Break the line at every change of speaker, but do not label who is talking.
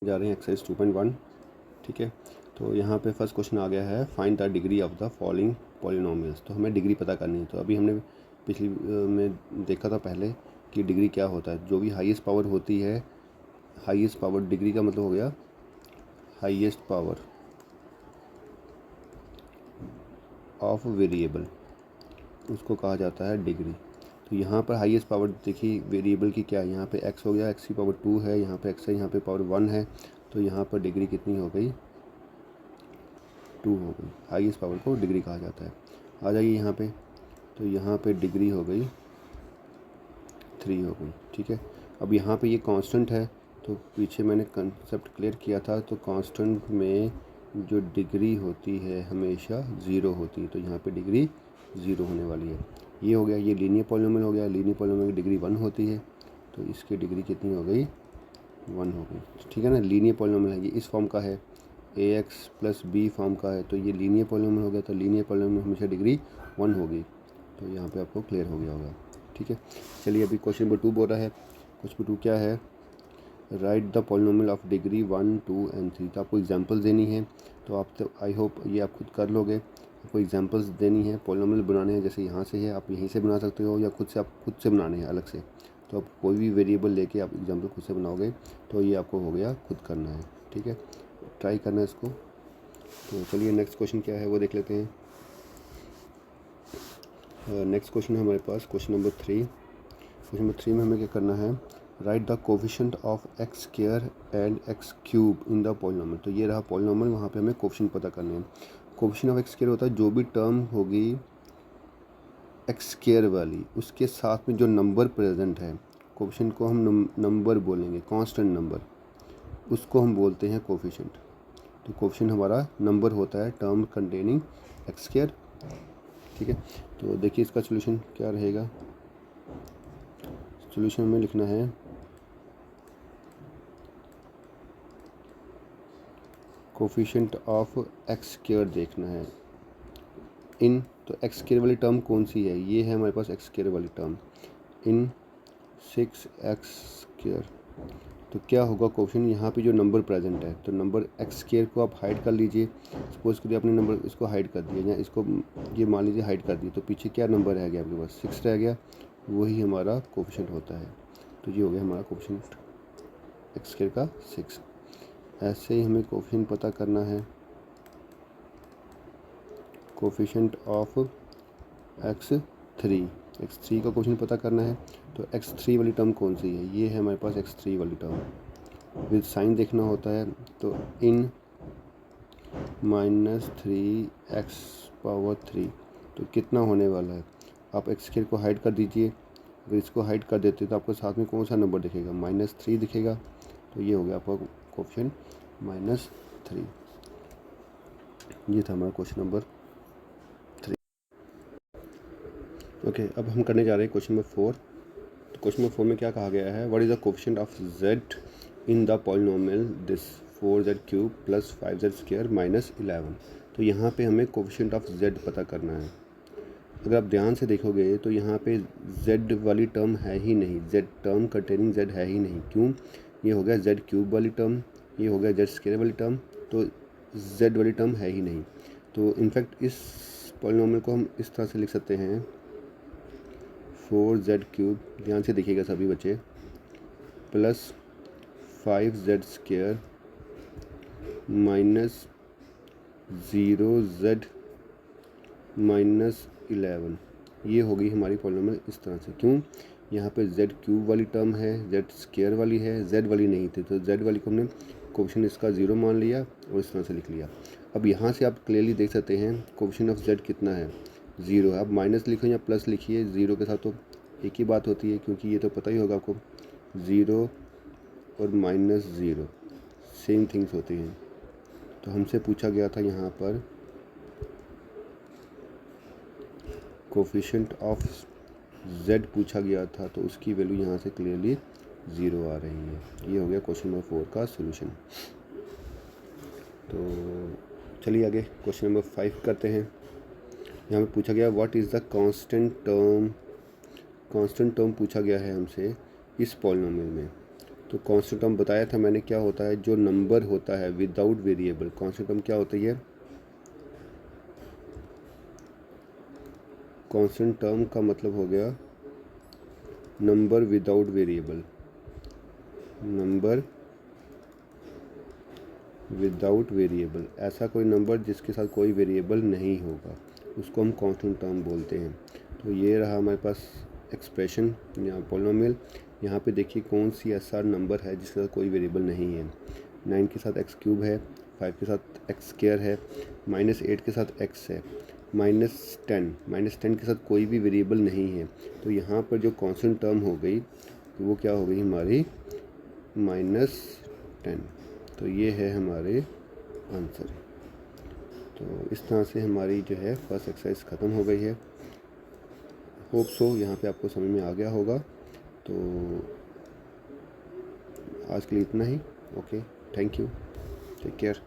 जा रहे हैं एक्सरसाइज 2.1। ठीक है, तो यहाँ पे फर्स्ट क्वेश्चन आ गया है find the degree of the following polynomials. तो हमें डिग्री पता करनी है। तो अभी हमने पिछली में देखा था पहले कि डिग्री क्या होता है। जो भी हाईएस्ट पावर होती है, हाईएस्ट पावर डिग्री का मतलब हो गया हाईएस्ट पावर ऑफ वेरिएबल, उसको कहा जाता है डिग्री। तो यहाँ पर हाईएस्ट पावर देखिए वेरिएबल की क्या है, यहाँ पे x हो गया, x की पावर 2 है, यहाँ पे x है, यहाँ पे पावर 1 है। तो यहाँ पर डिग्री कितनी हो गई, 2 हो गई। हाईएस्ट पावर को डिग्री कहा जाता है। आ जाइए यहाँ पे, तो यहाँ पे डिग्री हो गई 3 हो गई। ठीक है, अब यहाँ पे ये कांस्टेंट है, तो पीछे मैंने कंसेप्ट क्लियर किया था। तो कांस्टेंट में जो डिग्री होती है हमेशा 0 होती है, तो यहाँ पे डिग्री 0 होने वाली है। ये हो गया, ये लीनियर पॉलिनोमियल हो गया। लीनियर पॉलिनोमियल की डिग्री 1 होती है, तो इसकी डिग्री कितनी हो गई, 1 हो गई। ठीक है ना, लीनियर पॉलिनोमियल है, ये इस फॉर्म का है, ax प्लस बी फॉर्म का है, तो ये लीनियर पॉलिनोमियल हो गया। तो लीनियर पॉलिनोमियल हमेशा डिग्री 1 होगी। तो यहाँ पे आपको क्लियर हो गया होगा। ठीक है, चलिए अभी क्वेश्चन नंबर 2 बोल रहा है। क्वेश्चन 2 क्या है, right the polynomial of degree 1, 2 and 3। तो आपको एग्जांपल्स देनी है, तो आप तो आई होप ये आप खुद कर लोगे। आपको एग्जांपल्स देनी है, पॉलिनोमियल बनाने हैं। जैसे यहाँ से है, आप यहीं से बना सकते हो, या खुद से आप खुद से बनाने हैं अलग से। तो आप कोई भी वेरिएबल लेके आप एग्जांपल खुद से बनाओगे, तो ये आपको हो गया, खुद करना है। ठीक है, ट्राई करना है इसको। तो चलिए नेक्स्ट क्वेश्चन क्या है वो देख लेते हैं। नेक्स्ट क्वेश्चन है हमारे पास क्वेश्चन नंबर 3। क्वेश्चन नंबर 3 में हमें क्या करना है, right the coefficient of x square and x cube in the polynomial. तो ये रहा पॉलिनोमियल, वहाँ पे हमें कोफिशिएंट पता करने हैं। कोफिशिएंट ऑफ एक्स स्क्वायर होता है जो भी टर्म होगी एक्स स्क्वायर वाली, उसके साथ में जो नंबर प्रेजेंट है, कोफिशिएंट को हम नंबर बोलेंगे, कांस्टेंट नंबर, उसको हम बोलते हैं कोफिशिएंट। तो कोफिशिएंट हमारा नंबर होता है टर्म कंटेनिंग एक्स स्क्वायर। ठीक है, तो देखिए इसका सोल्यूशन क्या रहेगा। सोल्यूशन में लिखना है कोफिशिएंट ऑफ एक्स स्क्वायर देखना है इन, तो एक्स स्क्वायर वाली टर्म कौन सी है, ये है हमारे पास एक्स स्क्वायर वाली टर्म इन 6x स्क्वायर। तो क्या होगा कोफिशिएंट, यहाँ पे जो नंबर प्रेजेंट है, तो नंबर एक्स स्क्वायर को आप हाइड कर लीजिए। सपोज करिए आपने नंबर इसको हाइड कर दिया, या इसको ये मान लीजिए हाइड कर दिया, तो पीछे क्या नंबर रह गया आपके पास, 6 रह गया, वही हमारा कोफिशिएंट होता है। तो ये हो गया हमारा कोफिशिएंट एक्स स्क्वायर का 6। ऐसे ही हमें कोफिशिएंट पता करना है, कोफिशिएंट ऑफ x3 का कोफिशिएंट पता करना है। तो x3 वाली टर्म कौन सी है, ये है हमारे पास x3 वाली टर्म। विद साइन देखना होता है, तो इन -3x⁻3, तो कितना होने वाला है। आप एक्स स्क्वायर को हाइड कर दीजिए, अगर इसको हाइड कर देते तो आपको साथ में कौन सा नंबर दिखेगा, -3 दिखेगा। तो ये हो गया आपका कोफिशिएंट -3। ये था हमारा क्वेश्चन नंबर 3। ओके, अब हम करने जा रहे हैं क्वेश्चन नंबर 4। तो क्वेश्चन नंबर 4 में क्या कहा गया है, what is the coefficient of z in the polynomial this 4z³ + 5z² - 11। तो यहाँ पे हमें कोफिशिएंट ऑफ z पता करना है। अगर आप ध्यान से देखोगे तो यहाँ पे z वाली टर्म है ही नहीं, z टर्म कंटेनिंग z है ही नहीं। क्यों, ये हो गया z³ वाली टर्म, ये हो गया z² वाली टर्म, तो z वाली टर्म है ही नहीं। तो इनफैक्ट इस पॉलिनोमियल को हम इस तरह से लिख सकते हैं, 4z³, ध्यान से देखिएगा सभी बच्चे, + 5z² - 0z - 11। ये होगी हमारी पॉलिनोमियल इस तरह से। क्यों, यहाँ पे z³ वाली टर्म है, z² वाली है, z वाली नहीं थी, तो z वाली को हमने कोफिशिएंट इसका 0 मान लिया और इस तरह से लिख लिया। अब यहाँ से आप क्लियरली देख सकते हैं कोफिशिएंट ऑफ z कितना है, 0 है। अब माइनस लिखो या प्लस लिखिए, 0 के साथ तो एक ही बात होती है, क्योंकि ये तो पता ही होगा आपको, 0 और -0 सेम थिंग्स होती हैं। तो हमसे पूछा गया था यहाँ पर कोफिशिएंट ऑफ z पूछा गया था, तो उसकी वैल्यू यहाँ से क्लियरली 0 आ रही है। ये हो गया क्वेश्चन नंबर 4 का सोल्यूशन। तो चलिए आगे क्वेश्चन नंबर 5 करते हैं। यहाँ पे पूछा गया what is the constant term पूछा गया है हमसे इस पॉलिनोमियल में। तो कांस्टेंट टर्म बताया था मैंने क्या होता है, जो नंबर होता है विदाउट वेरिएबल। कांस्टेंट टर्म क्या होती है? कांस्टेंट टर्म का मतलब हो गया number without variable. Number without variable, ऐसा कोई नंबर जिसके साथ कोई वेरिएबल नहीं होगा, उसको हम कांस्टेंट टर्म बोलते हैं। तो ये रहा हमारे पास एक्सप्रेशन या पॉलिनोमियल। यहाँ पे देखिए कौन सी ऐसा नंबर है जिसके साथ कोई वेरिएबल नहीं है। 9 के साथ एक्स क्यूब है, 5 के साथ एक्स स्क्वायर है, -8 के साथ एक्स है, -10 के साथ कोई भी वेरिएबल नहीं है। तो यहाँ पर जो कांस्टेंट टर्म हो गई तो वो क्या हो गई हमारी -10। तो ये है हमारे आंसर। तो इस तरह से हमारी जो है फर्स्ट एक्सरसाइज ख़त्म हो गई है। होप सो यहाँ पे आपको समझ में आ गया होगा। तो आज के लिए इतना ही। Okay, thank you, take care.